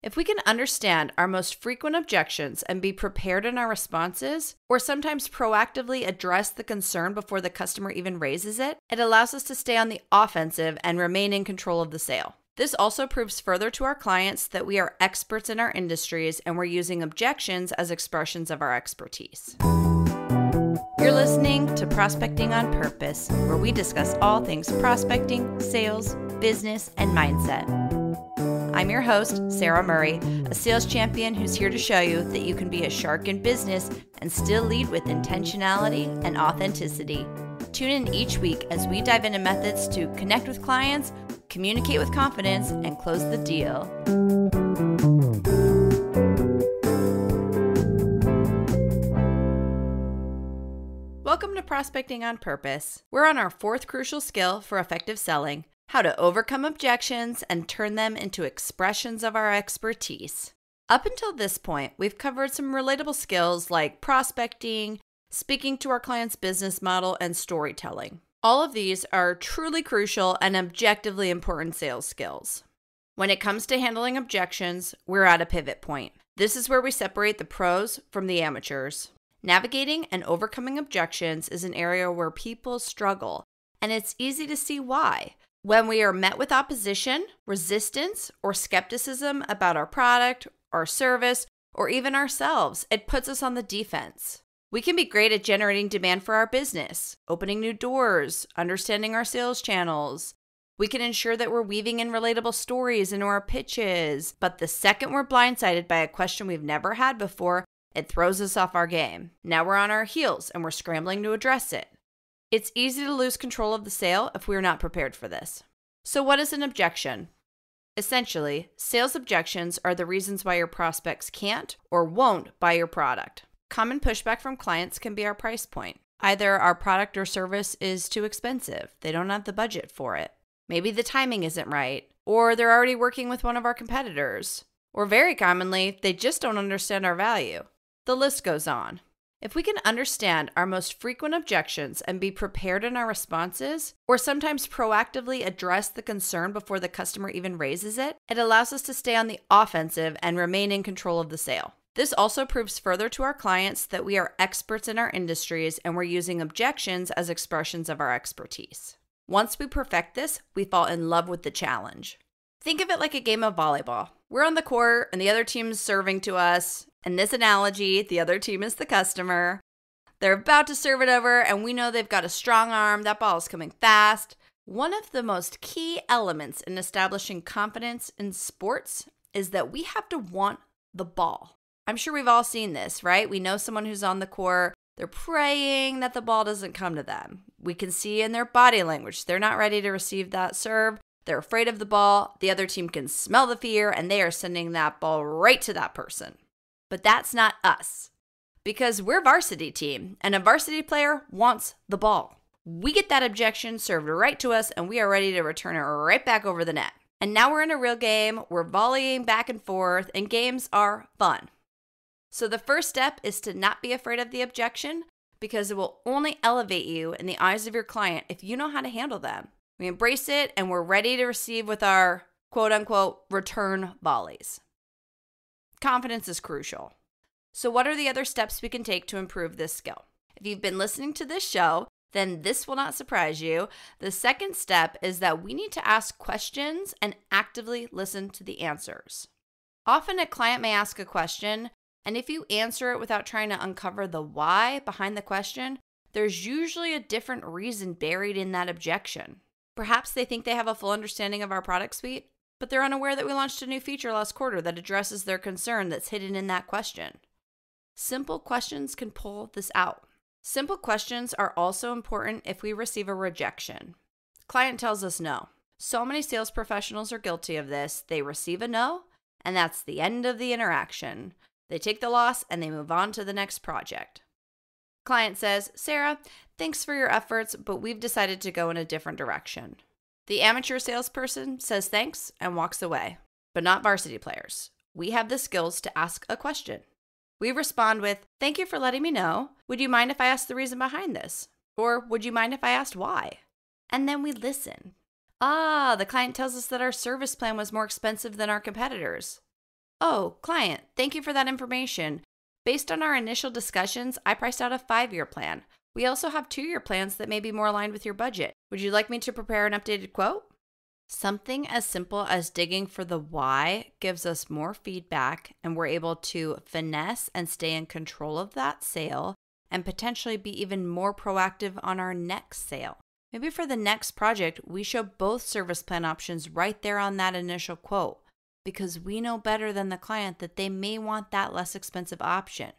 If we can understand our most frequent objections and be prepared in our responses, or sometimes proactively address the concern before the customer even raises it, it allows us to stay on the offensive and remain in control of the sale. This also proves further to our clients that we are experts in our industries and we're using objections as expressions of our expertise. You're listening to Prospecting on Purpose, where we discuss all things prospecting, sales, business, and mindset. I'm your host, Sara Murray, a sales champion who's here to show you that you can be a shark in business and still lead with intentionality and authenticity. Tune in each week as we dive into methods to connect with clients, communicate with confidence, and close the deal. Welcome to Prospecting on Purpose. We're on our fourth crucial skill for effective selling: how to overcome objections and turn them into expressions of our expertise. Up until this point, we've covered some relatable skills like prospecting, speaking to our client's business model, and storytelling. All of these are truly crucial and objectively important sales skills. When it comes to handling objections, we're at a pivot point. This is where we separate the pros from the amateurs. Navigating and overcoming objections is an area where people struggle, and it's easy to see why. When we are met with opposition, resistance, or skepticism about our product, our service, or even ourselves, it puts us on the defense. We can be great at generating demand for our business, opening new doors, understanding our sales channels. We can ensure that we're weaving in relatable stories into our pitches, but the second we're blindsided by a question we've never had before, it throws us off our game. Now we're on our heels and we're scrambling to address it. It's easy to lose control of the sale if we're not prepared for this. So what is an objection? Essentially, sales objections are the reasons why your prospects can't or won't buy your product. Common pushback from clients can be our price point. Either our product or service is too expensive, they don't have the budget for it. Maybe the timing isn't right, or they're already working with one of our competitors. Or very commonly, they just don't understand our value. The list goes on. If we can understand our most frequent objections and be prepared in our responses, or sometimes proactively address the concern before the customer even raises it, it allows us to stay on the offensive and remain in control of the sale. This also proves further to our clients that we are experts in our industries and we're using objections as expressions of our expertise. Once we perfect this, we fall in love with the challenge. Think of it like a game of volleyball. We're on the court and the other team's serving to us. In this analogy, the other team is the customer. They're about to serve it over, and we know they've got a strong arm. That ball is coming fast. One of the most key elements in establishing confidence in sports is that we have to want the ball. I'm sure we've all seen this, right? We know someone who's on the court. They're praying that the ball doesn't come to them. We can see in their body language they're not ready to receive that serve. They're afraid of the ball. The other team can smell the fear, and they are sending that ball right to that person. But that's not us, because we're a varsity team, and a varsity player wants the ball. We get that objection served right to us, and we are ready to return it right back over the net. And now we're in a real game. We're volleying back and forth, and games are fun. So the first step is to not be afraid of the objection, because it will only elevate you in the eyes of your client if you know how to handle them. We embrace it, and we're ready to receive with our quote-unquote return volleys. Confidence is crucial. So what are the other steps we can take to improve this skill? If you've been listening to this show, then this will not surprise you. The second step is that we need to ask questions and actively listen to the answers. Often a client may ask a question, and if you answer it without trying to uncover the why behind the question, there's usually a different reason buried in that objection. Perhaps they think they have a full understanding of our product suite, but they're unaware that we launched a new feature last quarter that addresses their concern that's hidden in that question. Simple questions can pull this out. Simple questions are also important if we receive a rejection. Client tells us no. So many sales professionals are guilty of this. They receive a no, and that's the end of the interaction. They take the loss and they move on to the next project. Client says, "Sara, thanks for your efforts, but we've decided to go in a different direction." The amateur salesperson says thanks and walks away, but not varsity players. We have the skills to ask a question. We respond with, "Thank you for letting me know. Would you mind if I asked the reason behind this? Or would you mind if I asked why?" And then we listen. The client tells us that our service plan was more expensive than our competitors. Oh, client, thank you for that information. Based on our initial discussions, I priced out a 5-year plan. We also have 2-year plans that may be more aligned with your budget. Would you like me to prepare an updated quote? Something as simple as digging for the why gives us more feedback, and we're able to finesse and stay in control of that sale and potentially be even more proactive on our next sale. Maybe for the next project, we show both service plan options right there on that initial quote because we know better than the client that they may want that less expensive option.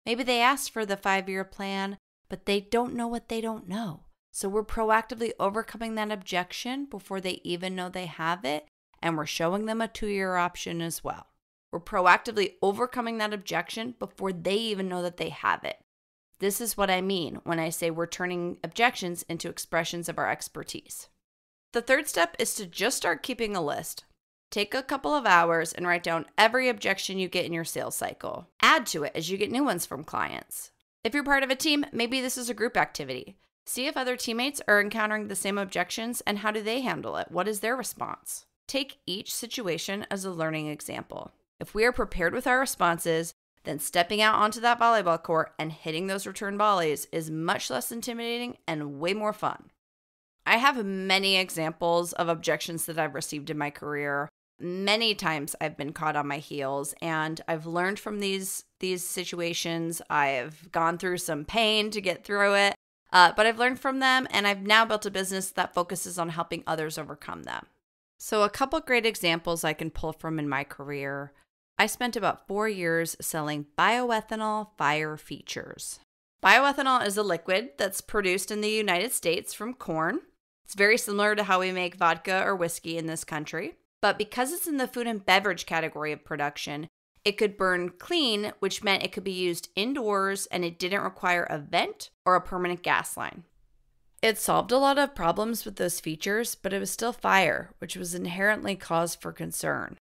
Maybe they asked for the 5-year plan, but they don't know what they don't know. So we're proactively overcoming that objection before they even know they have it, and we're showing them a 2-year option as well. We're proactively overcoming that objection before they even know that they have it. This is what I mean when I say we're turning objections into expressions of our expertise. The third step is to just start keeping a list. Take a couple of hours and write down every objection you get in your sales cycle. Add to it as you get new ones from clients. If you're part of a team, maybe this is a group activity. See if other teammates are encountering the same objections and how do they handle it? What is their response? Take each situation as a learning example. If we are prepared with our responses, then stepping out onto that volleyball court and hitting those return volleys is much less intimidating and way more fun. I have many examples of objections that I've received in my career. Many times I've been caught on my heels, and I've learned from these situations. I've gone through some pain to get through it, but I've learned from them, and I've now built a business that focuses on helping others overcome them. So a couple great examples I can pull from in my career. I spent about 4 years selling bioethanol fire features. Bioethanol is a liquid that's produced in the United States from corn. It's very similar to how we make vodka or whiskey in this country. But because it's in the food and beverage category of production, it could burn clean, which meant it could be used indoors and it didn't require a vent or a permanent gas line. It solved a lot of problems with those features, but it was still fire, which was inherently cause for concern.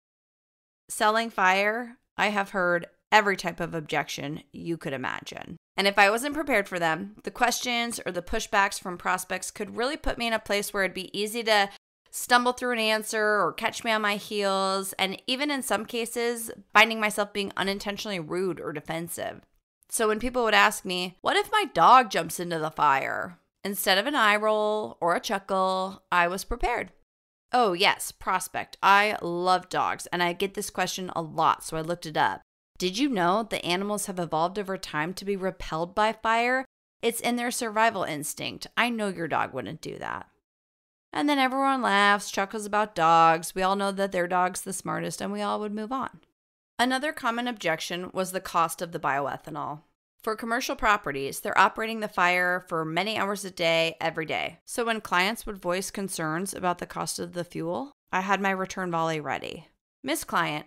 Selling fire, I have heard every type of objection you could imagine. And if I wasn't prepared for them, the questions or the pushbacks from prospects could really put me in a place where it'd be easy to stumble through an answer or catch me on my heels, and even in some cases, finding myself being unintentionally rude or defensive. So when people would ask me, what if my dog jumps into the fire? Instead of an eye roll or a chuckle, I was prepared. Oh yes, prospect. I love dogs, and I get this question a lot, so I looked it up. Did you know that animals have evolved over time to be repelled by fire? It's in their survival instinct. I know your dog wouldn't do that. And then everyone laughs, chuckles about dogs. We all know that their dog's the smartest, and we all would move on. Another common objection was the cost of the bioethanol. For commercial properties, they're operating the fire for many hours a day, every day. So when clients would voice concerns about the cost of the fuel, I had my return volley ready. Miss Client,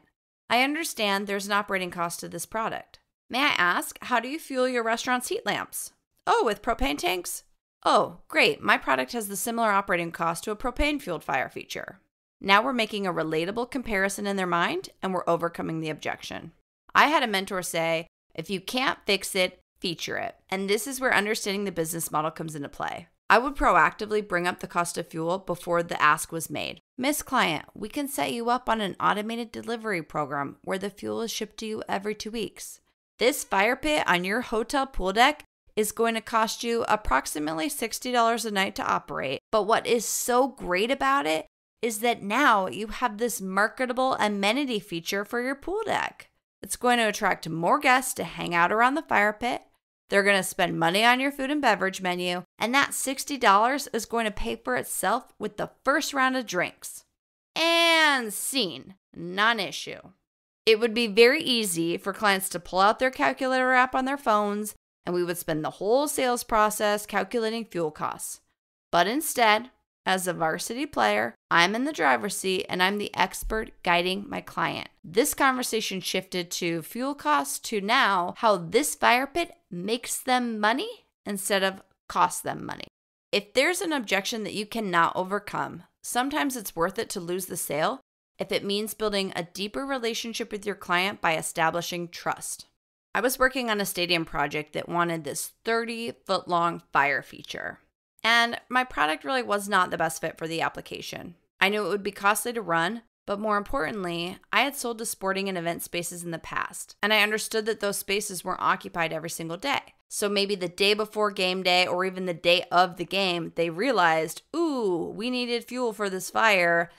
I understand there's an operating cost to this product. May I ask, how do you fuel your restaurant's heat lamps? Oh, with propane tanks? Oh, great. My product has the similar operating cost to a propane-fueled fire feature. Now we're making a relatable comparison in their mind, and we're overcoming the objection. I had a mentor say, if you can't fix it, feature it. And this is where understanding the business model comes into play. I would proactively bring up the cost of fuel before the ask was made. Miss Client, we can set you up on an automated delivery program where the fuel is shipped to you every 2 weeks. This fire pit on your hotel pool deck is going to cost you approximately $60 a night to operate. But what is so great about it is that now you have this marketable amenity feature for your pool deck. It's going to attract more guests to hang out around the fire pit. They're going to spend money on your food and beverage menu, and that $60 is going to pay for itself with the first round of drinks. And scene. Non-issue. It would be very easy for clients to pull out their calculator app on their phones, and we would spend the whole sales process calculating fuel costs. But instead, as a varsity player, I'm in the driver's seat and I'm the expert guiding my client. This conversation shifted to fuel costs to now how this fire pit makes them money instead of costs them money. If there's an objection that you cannot overcome, sometimes it's worth it to lose the sale if it means building a deeper relationship with your client by establishing trust. I was working on a stadium project that wanted this 30-foot-long fire feature. And my product really was not the best fit for the application. I knew it would be costly to run, But more importantly, I had sold to sporting and event spaces in the past, and I understood that those spaces weren't occupied every single day. So maybe the day before game day or even the day of the game, they realized, ooh, we needed fuel for this fire.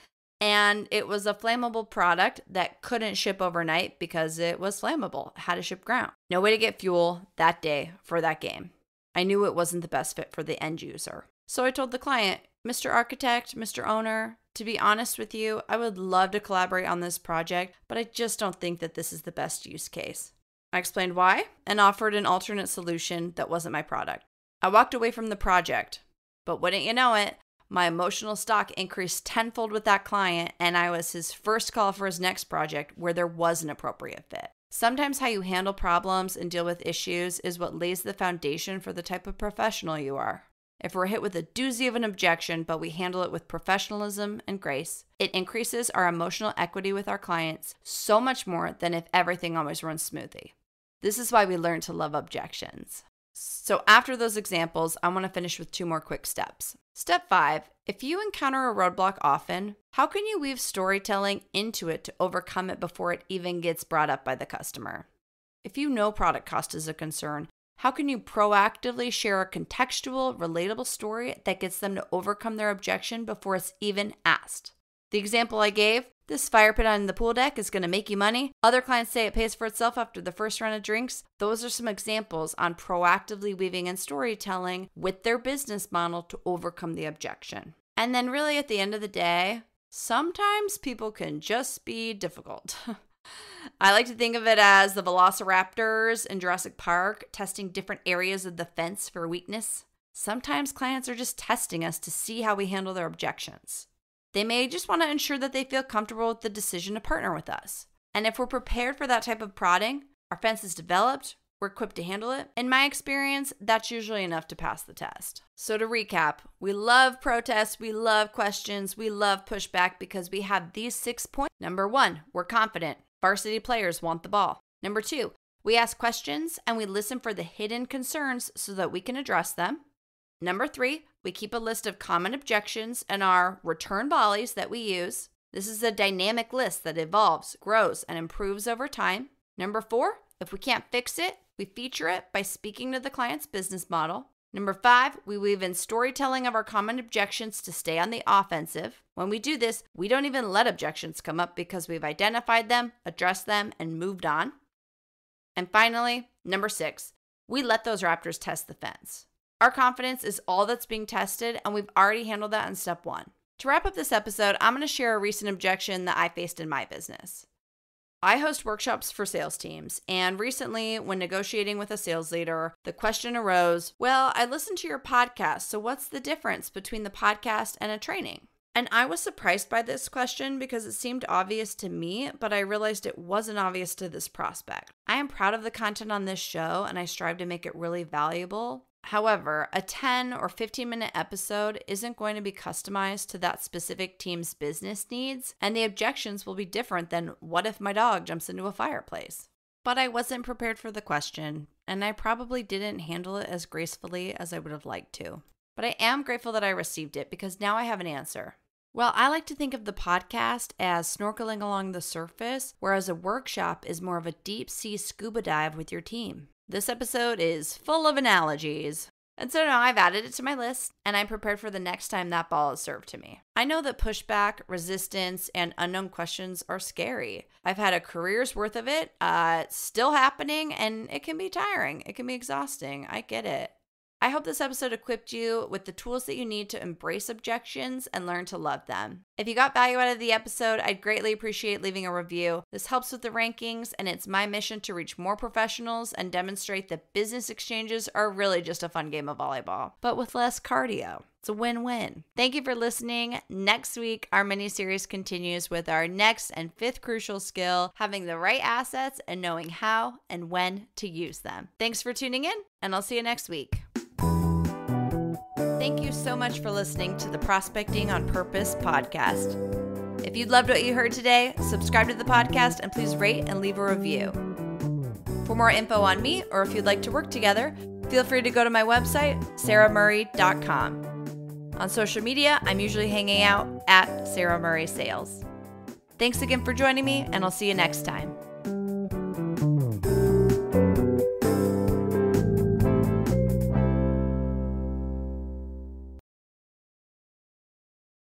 And it was a flammable product that couldn't ship overnight because it was flammable. It had to ship ground. No way to get fuel that day for that game. I knew it wasn't the best fit for the end user. So I told the client, Mr. Architect, Mr. Owner, to be honest with you, I would love to collaborate on this project, but I just don't think that this is the best use case. I explained why and offered an alternate solution that wasn't my product. I walked away from the project, but wouldn't you know it, my emotional stock increased tenfold with that client, and I was his first call for his next project where there was an appropriate fit. Sometimes how you handle problems and deal with issues is what lays the foundation for the type of professional you are. If we're hit with a doozy of an objection, but we handle it with professionalism and grace, it increases our emotional equity with our clients so much more than if everything always runs smoothly. This is why we learn to love objections. So after those examples, I want to finish with 2 more quick steps. Step 5, if you encounter a roadblock often, how can you weave storytelling into it to overcome it before it even gets brought up by the customer? If you know product cost is a concern, how can you proactively share a contextual, relatable story that gets them to overcome their objection before it's even asked? The example I gave, this fire pit on the pool deck is going to make you money. Other clients say it pays for itself after the first round of drinks. Those are some examples on proactively weaving in storytelling with their business model to overcome the objection. And then really at the end of the day, sometimes people can just be difficult. I like to think of it as the Velociraptors in Jurassic Park testing different areas of the fence for weakness. Sometimes clients are just testing us to see how we handle their objections. They may just want to ensure that they feel comfortable with the decision to partner with us. And if we're prepared for that type of prodding, our fence is developed, we're equipped to handle it. In my experience, that's usually enough to pass the test. So to recap, we love protests, we love questions, we love pushback because we have these 6 points. Number 1, we're confident. Varsity players want the ball. Number 2, we ask questions and we listen for the hidden concerns so that we can address them. Number 3, we keep a list of common objections and our return volleys that we use. This is a dynamic list that evolves, grows, and improves over time. Number 4, if we can't fix it, we feature it by speaking to the client's business model. Number 5, we weave in storytelling of our common objections to stay on the offensive. When we do this, we don't even let objections come up because we've identified them, addressed them, and moved on. And finally, number 6, we let those raptors test the fence. Our confidence is all that's being tested, and we've already handled that in step 1. To wrap up this episode, I'm going to share a recent objection that I faced in my business. I host workshops for sales teams, and recently, when negotiating with a sales leader, the question arose, well, I listened to your podcast, so what's the difference between the podcast and a training? And I was surprised by this question because it seemed obvious to me, but I realized it wasn't obvious to this prospect. I am proud of the content on this show, and I strive to make it really valuable. However, a 10 or 15-minute episode isn't going to be customized to that specific team's business needs, and the objections will be different than what if my dog jumps into a fireplace? But I wasn't prepared for the question, and I probably didn't handle it as gracefully as I would have liked to. But I am grateful that I received it because now I have an answer. Well, I like to think of the podcast as snorkeling along the surface, whereas a workshop is more of a deep-sea scuba dive with your team. This episode is full of analogies. And so now I've added it to my list, and I'm prepared for the next time that ball is served to me. I know that pushback, resistance, and unknown questions are scary. I've had a career's worth of it. It's still happening, and it can be tiring. It can be exhausting. I get it. I hope this episode equipped you with the tools that you need to embrace objections and learn to love them. If you got value out of the episode, I'd greatly appreciate leaving a review. This helps with the rankings, and it's my mission to reach more professionals and demonstrate that business exchanges are really just a fun game of volleyball, but with less cardio. It's a win-win. Thank you for listening. Next week, our mini-series continues with our next and 5th crucial skill, having the right assets and knowing how and when to use them. Thanks for tuning in, and I'll see you next week. Thank you so much for listening to the Prospecting on Purpose podcast. If you loved what you heard today, subscribe to the podcast and please rate and leave a review. For more info on me, or if you'd like to work together, feel free to go to my website, saramurray.com. On social media, I'm usually hanging out at Sara Murray Sales. Thanks again for joining me, and I'll see you next time.